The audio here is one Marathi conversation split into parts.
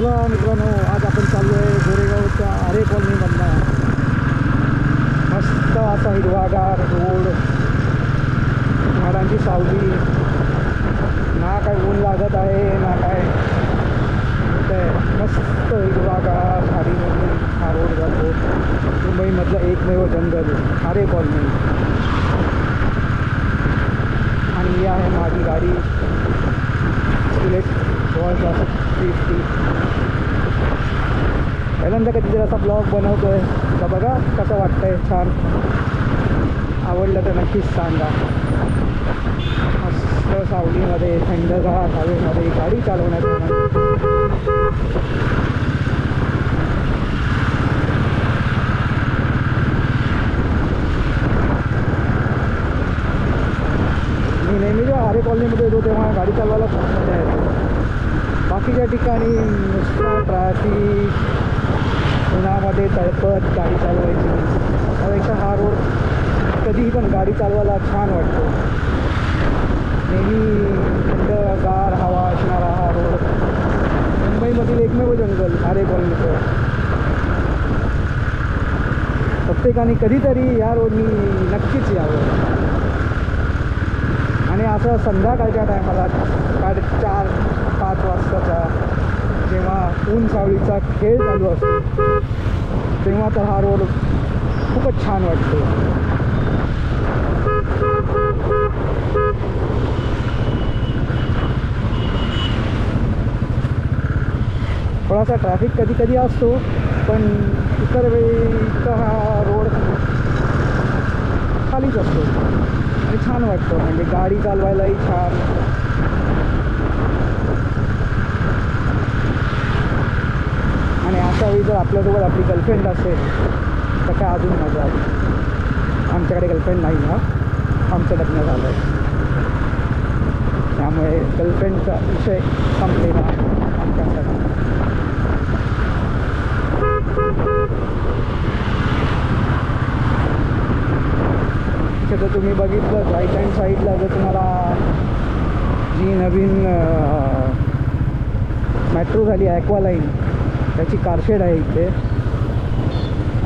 चला मित्रांनो, आज आपण चाललो आहे गोरेगावच्या आरे कॉलनीमधनं. मस्त असा हिरवागार रोड, झाडांची सावली, ना काय ऊन लागत आहे ना काय. मस्त हिरवागार झाडीमधून हा रोड जातो. मुंबईमधलं एकमेव जंगल आरे कॉलनी. आणि ही आहे माझी गाडी बुलेट 50. पहिल्यांदा कधीतरी असा ब्लॉग बनवतो आहे तर बघा कसं वाटतं आहे. छान आवडलं तर नक्कीच सांगा. मस्त सावलीमध्ये थंडगार हवेमध्ये गाडी चालवण्याचा मी नेहमी जेव्हा आरे कॉलनीमध्ये येतो तेव्हा गाडी चालवायला खूप मजा येते. बाकीच्या ठिकाणी नुसता ट्रॅफिक, उन्हामध्ये तळपत गाडी चालवायची. त्यापेक्षा हा रोड कधीही पण गाडी चालवायला छान वाटतो. नेहमी थंडगार हवा असणारा हा रोड, मुंबईमधील एकमेव जंगल आरे कॉलनीचं. प्रत्येकाने कधीतरी या रोडनी नक्कीच यावं. आणि असं संध्याकाळच्या टायमाला 4-5 वाजताचा जेव्हा ऊन सावलीचा खेळ चालू असतो तेव्हा तर हा रोड खूपच छान वाटतो. थोडासा ट्रॅफिक कधी कधी असतो, पण इतर वेळी हा रोड खालीच असतो आणि छान वाटतो. म्हणजे गाडी चालवायलाही छान. आणि अशा वेळी जर आपल्यासोबत आपली गर्लफ्रेंड असेल तर काय अजून मजा आली. आमच्याकडे गर्लफ्रेंड नाही ना, आमचं लग्न झालं आहे, त्यामुळे गर्लफ्रेंडचा विषय संपलेला आमच्यासाठी. जर तुम्ही बघितलं राईट हँड साईडला जर तुम्हाला जी नवीन मेट्रो झाली ॲक्वा लाईन, त्याची कारशेड आहे इथे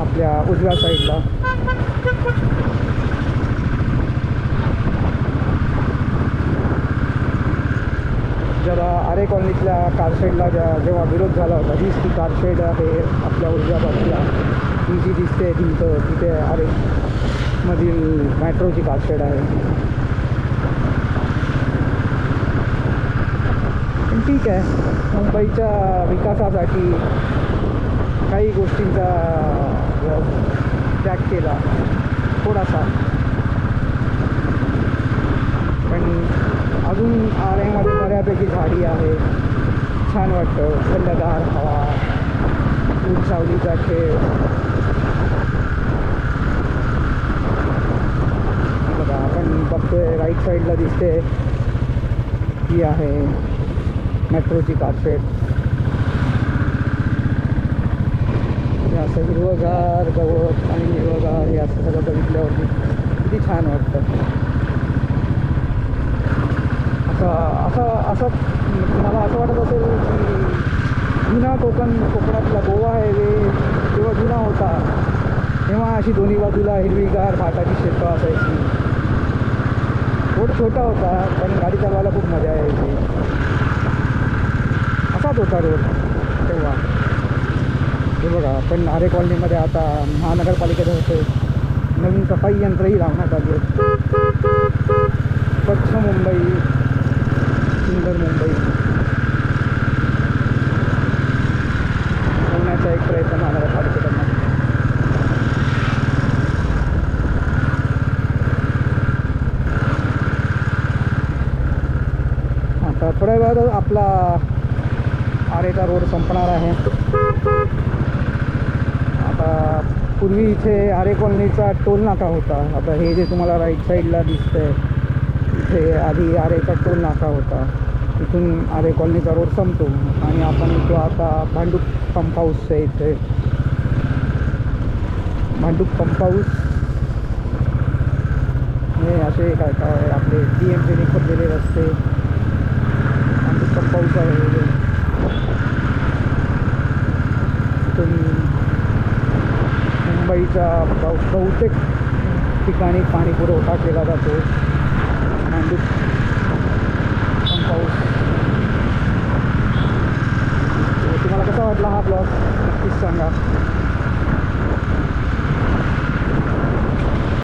आपल्या उजव्या साईडला. जरा आरे कॉलनीतल्या कारशेडला जेव्हा विरोध झाला होता, हीच ती कारशेड आहे आपल्या उजव्या बाजूला. ही जी दिसते तिथे आरे मधील मेट्रोची कारशेड आहे. पण ठीक आहे, मुंबईच्या विकासासाठी काही गोष्टींचा त्याग केला थोडासा, पण अजून आरेमध्ये बऱ्यापैकी झाडी आहे. छान वाटतं, थंडगार हवा, ऊन सावलीचा खेळ. बघा आपण बघतोय राईट साईडला दिसते ही आहे मेट्रोची कारशेड. असं हिरवगार गवत आणि हिरवगार हे असं सगळं बघितल्यावरती किती छान वाटतं. असं मला असं वाटत असेल की जुना कोकणातला गोवा हायवे जेव्हा जुना होता तेव्हा अशी दोन्ही बाजूला हिरवीगार भाताची शेतं असायची. रोड छोटा होता पण गाडी चालवायला खूप मजा यायची. असाच होता रोड तेव्हा. हे बघा, पण आरे कॉलनीमध्ये आता महानगरपालिकेतर्फे नवीन सफाई यंत्रही लावण्यात आली आहेत. स्वच्छ मुंबई, सुंदर मुंबई होण्याचा एक प्रयत्न महानगरपालिकेकडनं. आता थोड्या वेळात आपला आरेचा रोड संपणार आहे. आता पूर्वी इथे आरे कॉलनीचा टोल नाका होता. आता हे जे तुम्हाला राईट साईडला दिसतंय इथे आधी आरेचा टोल नाका होता. इथून आरे कॉलनीचा रोड संपतो आणि आपण इथं आता भांडूप पंप हाऊस आहे. इथे भांडूप पंप हाऊस हे असे काय काय आपले TMCने खोदलेले रस्ते. भांडूप पंप हाऊस आहे. इथून मुंबईच्या बहुतेक ठिकाणी पाणी पुरवठा केला जातो. Nandur pump house. तुम्हाला कसा वाटला हा ब्लॉग नक्कीच सांगा.